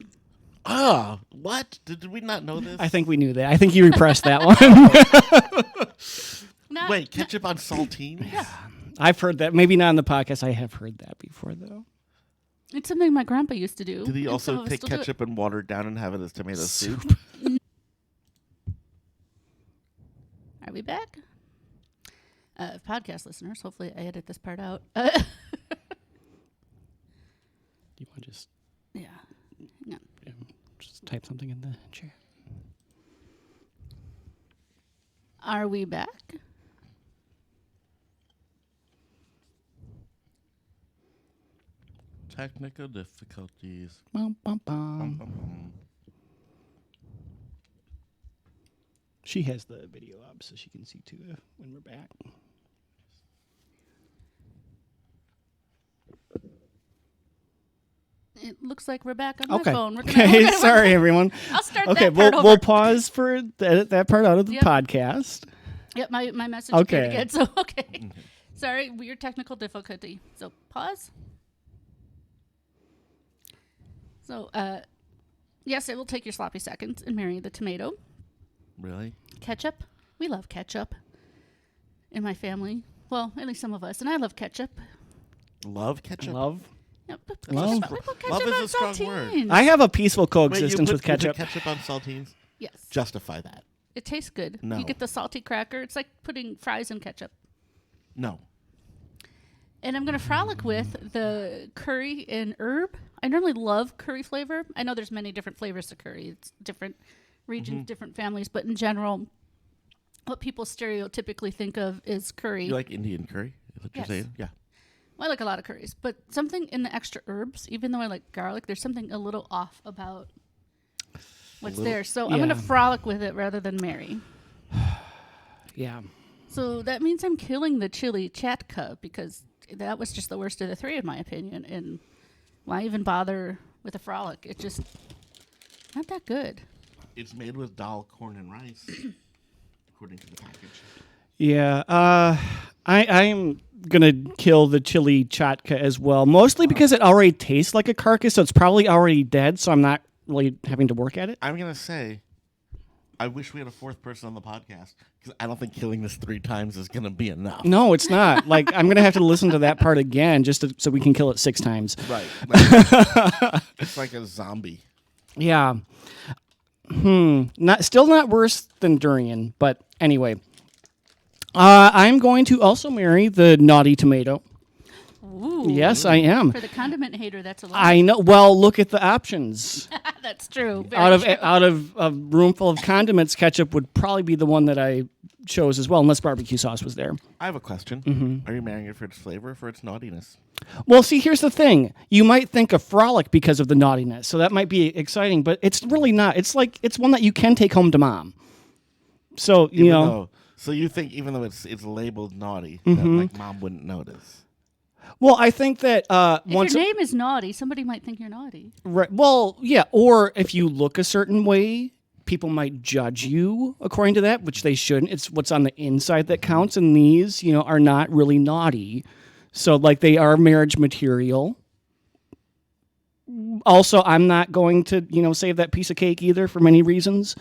Ah, what? Did we not know this? I think we knew that. I think you repressed that one. Wait, ketchup on saltines? Yeah. I've heard that. Maybe not on the podcast. I have heard that before, though. It's something my grandpa used to do. Did he and some also of us take still do it. ketchup and water it down and have it as tomato soup? Are we back? Podcast listeners, hopefully I edit this part out. You want to just, Yeah. Hang on. just type something in the chair? Are we back? Technical difficulties. Bum, bum, Bum, bum. bum, bum. She has the video up so she can see too when we're back. It looks like we're back on my Okay. phone. We're Okay. Sorry, everyone. I'll start Okay, that part over. we'll pause for that part out of the Yep. podcast. Yep, my message Okay. appeared again. So, okay. Sorry, weird technical difficulty. So, pause. So, yes, it will take your sloppy seconds and marry the tomato. Really? Ketchup. We love ketchup in my family. Well, at least some of us. And I love ketchup. Love ketchup? Love. Yeah, but Well, we put ketchup love is on a strong word. saltines. I have a peaceful Wait, coexistence you with put ketchup. ketchup on saltines? Yes. Justify that. It tastes good. No. You get the salty cracker. It's like putting fries in ketchup. No. And I'm going to frolic with the curry and herb. I normally love curry flavor. I know there's many different flavors to curry. It's different regions, different families. But in general, what people stereotypically think of is curry. You like Indian curry? Is what Yes. you're saying? Yeah. Well, I like a lot of curries. But something in the extra herbs, even though I like garlic, there's something a little off about what's there. So I'm going to Yeah. frolic with it rather than marry. Yeah. So that means I'm killing the Chilli Chaka because that was just the worst of the three, in my opinion. And why even bother with a frolic? It's just not that good. It's made with dal, corn, and rice, according to the package. Yeah. I'm gonna kill the Chilli Chaka as well, mostly because it already tastes like a carcass, so it's probably already dead. So I'm not really having to work at it. I'm gonna say, I wish we had a fourth person on the podcast because I don't think killing this 3 times is gonna be enough. No, it's not. Like I'm gonna have to listen to that part again so we can kill it 6 times. Right. It's like a zombie. Yeah. Still not worse than durian, but anyway. I'm going to also marry the naughty tomato. Ooh. Yes, I am. For the condiment hater, that's a lot. I know. Well, look at the options. That's true. Very true. Out of a room full of condiments, ketchup would probably be the one that I chose as well, unless barbecue sauce was there. I have a question. Are you marrying it for its flavor or for its naughtiness? Well, see, here's the thing. You might think of frolic because of the naughtiness, so that might be exciting, but it's really not. It's one that you can take home to mom. So, you know. So you think even though it's labeled naughty, that like mom wouldn't notice? Well, I think that If your name is naughty, somebody might think you're naughty. Right. Well, yeah. Or if you look a certain way, people might judge you according to that, which they shouldn't. It's what's on the inside that counts, and these, are not really naughty. So, like, they are marriage material. Also, I'm not going to, save that piece of cake either for many reasons.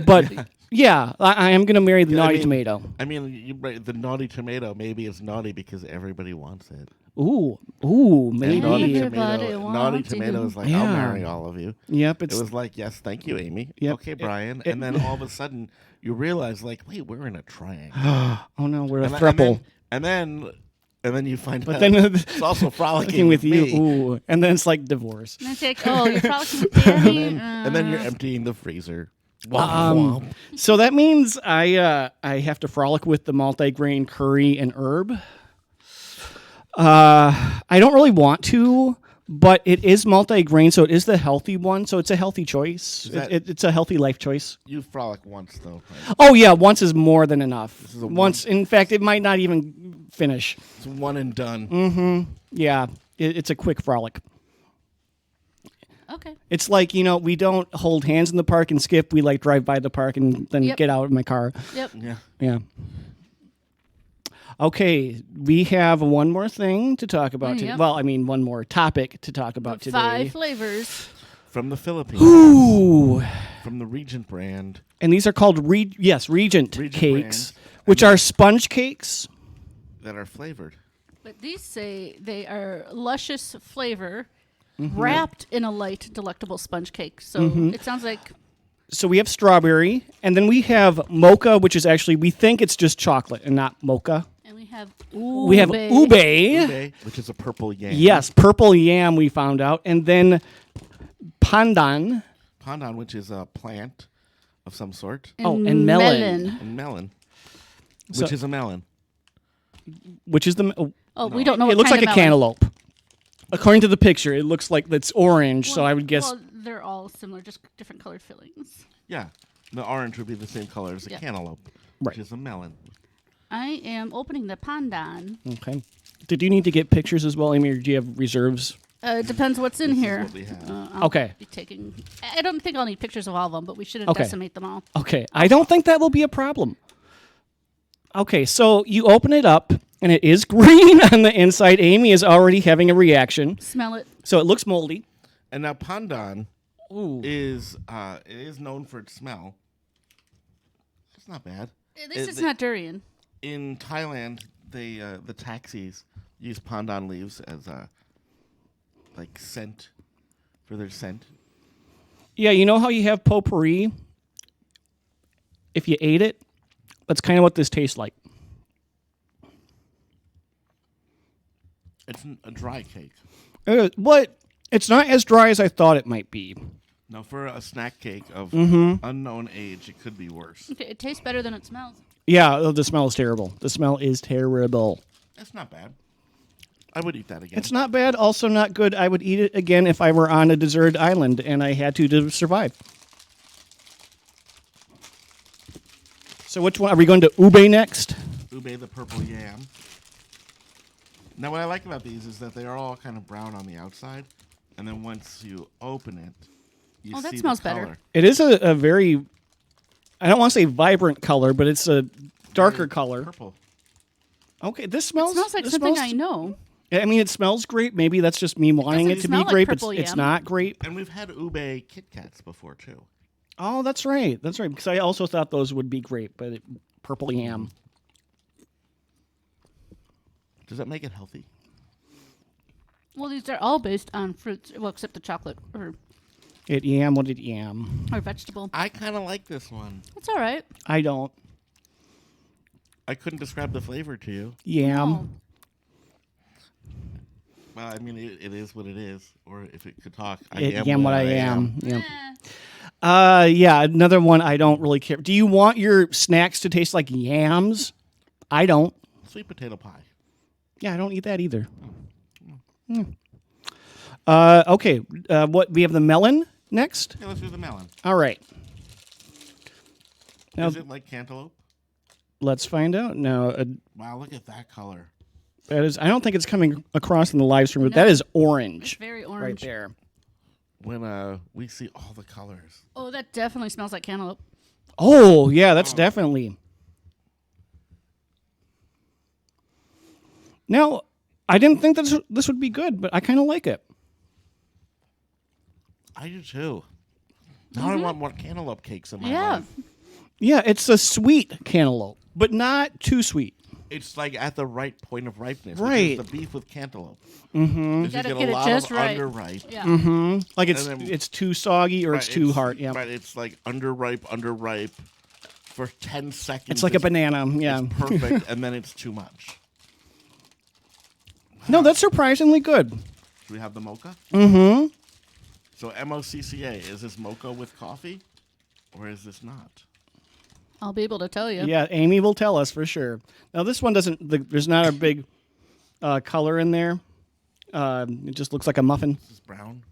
But yeah, I am going to marry the naughty tomato. I mean, the naughty tomato maybe is naughty because everybody wants it. Ooh, And maybe. naughty tomato is like, I'll marry all of you. Yep. It was like, yes, thank you, Amy. Yep. Okay, Brian. And then all of a sudden, you realize, like, wait, we're in a triangle. Oh no, we're a And throuple. And then you find out then it's also frolicking with you. me. Ooh, and then it's like divorce. And I say, you're frolicking with Danny? And then you're emptying the freezer. Womp, womp. So that means I have to frolic with the multigrain curry and herb. I don't really want to, but it is multigrain, so it is the healthy one. So it's a healthy choice. It's a healthy life choice. You frolic once though. Right? Oh yeah, once is more than enough. This is a Once, in fact, it might not even finish. It's one and done. Yeah, it's a quick frolic. Okay. It's like, we don't hold hands in the park and skip. We like drive by the park and then Yep. get out of my car. Yep. Yeah. Yeah. Okay, we have one more thing to talk about today. Yep. Well, I mean, one more topic to talk about today. 5 flavors. From the Philippines. Ooh. From the Regent brand. And these are called Regent Cakes, brand. which are sponge cakes. That are flavored. But these say they are luscious flavor wrapped in a light, delectable sponge cake. So it sounds like... So we have strawberry, and then we have mocha, which is actually, we think it's just chocolate and not mocha. And we have We have ube. Ube, which is a purple yam. Yes, purple yam we found out. And then pandan. Pandan, which is a plant of some sort. And melon. And melon, So- which is a melon. Which is the... Oh, we don't know what It looks kind like a of melon. cantaloupe. According to the picture, it looks like it's orange, so I would guess... Well, they're all similar, just different colored fillings. Yeah. The orange would be the same color as a Yeah. cantaloupe, Right. which is a melon. I am opening the pandan. Okay. Did you need to get pictures as well, Amy, or do you have reserves? It depends what's in This is here. what we have. I'll Okay. be taking. I don't think I'll need pictures of all of them, but we shouldn't Okay. decimate them all. Okay. I don't think that will be a problem. Okay, so you open it up, and it is green on the inside. Amy is already having a reaction. Smell it. So it looks moldy. And now pandan Ooh. is it is known for its smell. It's not bad. At least it's not durian. In Thailand, they the taxis use pandan leaves as like scent for their scent. Yeah, you know how you have potpourri? If you ate it, that's kind of what this tastes like. It's a dry cake. But it's not as dry as I thought it might be. Now, for a snack cake of unknown age, it could be worse. Okay, it tastes better than it smells. Yeah, the smell is terrible. The smell is terrible. That's not bad. I would eat that again. It's not bad, also not good. I would eat it again if I were on a deserted island and I had to survive. So which one? Are we going to ube next? Ube the purple yam. Now, what I like about these is that they are all kind of brown on the outside, and then once you open it, you see that smells the color. better. It is a very, I don't want to say vibrant color, but it's a darker color. Purple. Okay, this It smells. smells like this something smells- I know. I mean, it smells great. Maybe that's just me wanting Doesn't it to smell be like grape. purple It's yam. not grape. And we've had ube Kit Kats before, too. Oh, that's right. That's right. Because I also thought those would be grape, but purple yam. Does that make it healthy? Well, these are all based on fruits, well, except the chocolate or Yam. What did yam? vegetable. I kind of like this one. It's all right. I don't. I couldn't describe the flavor to you. Yam. No. Well, I mean, it is what it is. Or if it could talk, I Yam what I am. Yeah. Eh. Yeah, another one I don't really care. Do you want your snacks to taste like yams? I don't. Sweet potato pie. Yeah, I don't eat that either. Okay, what we have the melon next. Yeah, let's do the melon. All right. Now Is it like cantaloupe? let's find out. Now Wow, look at that color. that is. I don't think it's coming across in the live stream, but No. that is It's orange very right orange. there. When we see all the colors. Oh, that definitely smells like cantaloupe. Oh yeah, that's definitely. Now, I didn't think this would be good, but I kind of like it. I do too. Now I want more cantaloupe cakes in my Yeah. life. Yeah, it's a sweet cantaloupe, but not too sweet. It's like at the right point of ripeness. Right. Which is the beef with cantaloupe. Mm-hmm. You Gotta get get a it lot just of right. underripe. Yeah. Mm-hmm. Like And then- it's too soggy or it's too hard. Yeah, Right, it's like underripe for 10 seconds. it's like a banana. Yeah. It's perfect, and then it's too much. No, that's surprisingly good. Do we have the mocha? Mm-hmm. So MOCCA, is this mocha with coffee, or is this not? I'll be able to tell you. Yeah, Amy will tell us for sure. Now this one doesn't. There's not a big color in there. It just looks like a muffin. This is brown.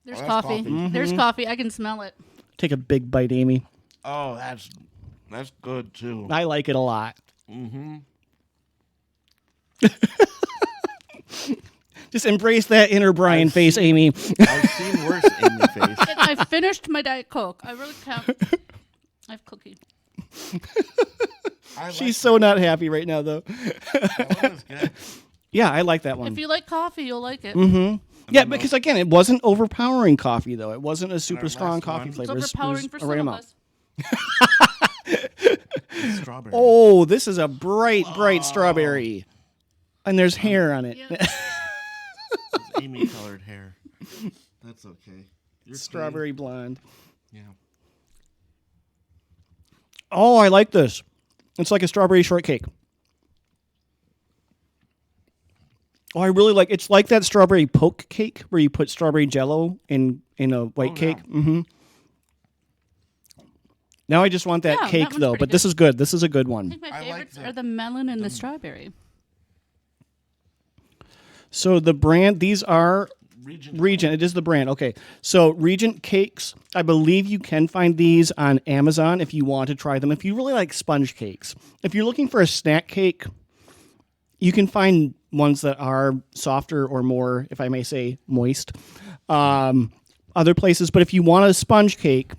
There's Oh, that's coffee. coffee. There's coffee. I can smell it. Take a big bite, Amy. Oh, that's good too. I like it a lot. Mm-hmm. Just embrace that inner Brian I've face, seen- Amy. I've seen worse Amy face. And I finished my Diet Coke. I really can't. I have cookie. I She's so not happy right now, though. that one was good. Yeah, I like that one. If you like coffee, you'll like it. Mm-hmm. Yeah, because again, it wasn't overpowering coffee, though. It wasn't a super our strong last coffee one- It's flavor. It was overpowering for a some right of amount. us. Strawberry. Oh, this is a bright strawberry. And there's hair on it. Yeah. It's Amy colored hair. That's okay. You're Strawberry blonde. clean. Yeah. Oh, I like this. It's like a strawberry shortcake. Oh, I really like. It's like that strawberry poke cake where you put strawberry jello in a white cake. yeah. Mm-hmm. Now I just want that Yeah, that cake one's though. pretty But this is good. This is a good I one. think my I like favorites the- are the melon and the strawberry. So the brand. These are Regent. It is the brand. Okay. So Regent Cakes. I believe you can find these on Amazon if you want to try them. If you really like sponge cakes. If you're looking for a snack cake, you can find ones that are softer or more, if I may say, moist. Other places. But if you want a sponge cake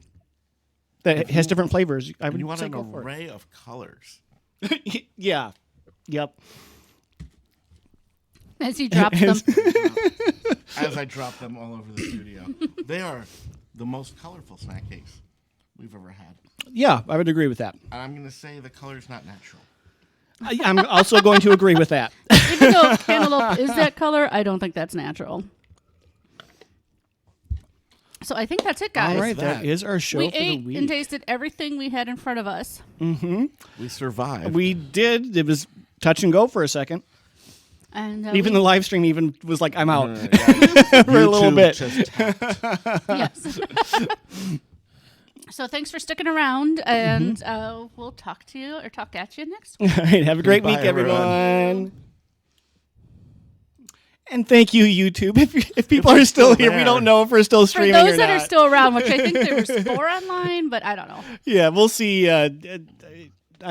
that has different flavors, I would You want say an go for array of colors. it. Yeah. Yep. As he drops them. As I drop them all over the studio. They are the most colorful snack cakes we've ever had. Yeah, I would agree with that. And I'm going to say the color's not natural. I'm also going to agree with that. Even though cantaloupe soup is that color. I don't think that's natural. So I think that's it, guys. All right, that is our show We for ate the week. and tasted everything we had in front of us. We survived. We did. It was touch and go for a second. And Even the live stream even was like, I'm out Yeah. for a little bit. Just tapped. yes. So thanks for sticking around, and we'll talk to you or talk at you next week. All right, have a great Bye, week, everyone. everyone. And thank you, YouTube. If people are still here, we there. don't know if we're still For streaming those or that not. are still around, which I think there was 4 online, but I don't know. Yeah, we'll see.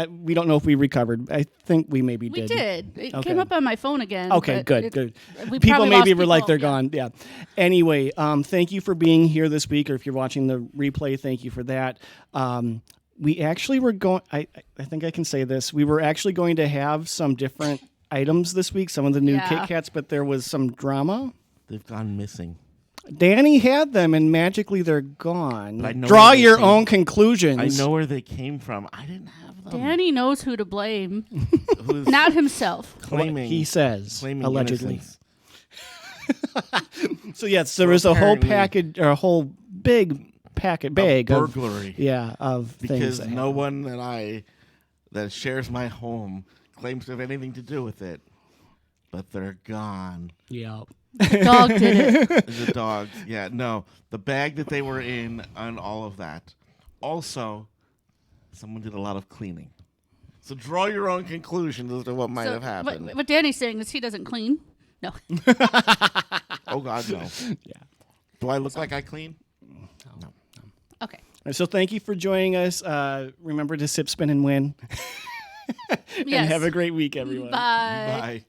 We don't know if we recovered. I think we maybe We did. did. It Okay. came up on my phone again. Okay, but good. We People probably maybe lost were like people, they're yeah. gone. Yeah. Anyway, thank you for being here this week, or if you're watching the replay, thank you for that. We actually were going. I think I can say this. We were actually going to have some different items this week. Some of the new Yeah. Kit Kats, but there was some drama. They've gone missing. Danny had them, and magically they're gone. But I know Draw where they your came- own conclusions. I know where they came from. I didn't have them. Danny knows who to blame, Who's not himself. What claiming? he says, claiming allegedly. innocence. So yes, there was a whole apparently- package, or a whole bag of burglary. of things. Because that no happened. one that shares my home claims to have anything to do with it. But they're gone. Yeah. The dog did it. The dogs. Yeah, no. The bag that they were in and all of that. Also, someone did a lot of cleaning. So draw your own conclusions as to what might So have happened. What Danny's saying is he doesn't clean. No. Oh, God, no. Yeah. Do I look like I clean? No. Okay. So thank you for joining us. Remember to sip, spin, and win. Yes. And have a great week, everyone. Bye. Bye.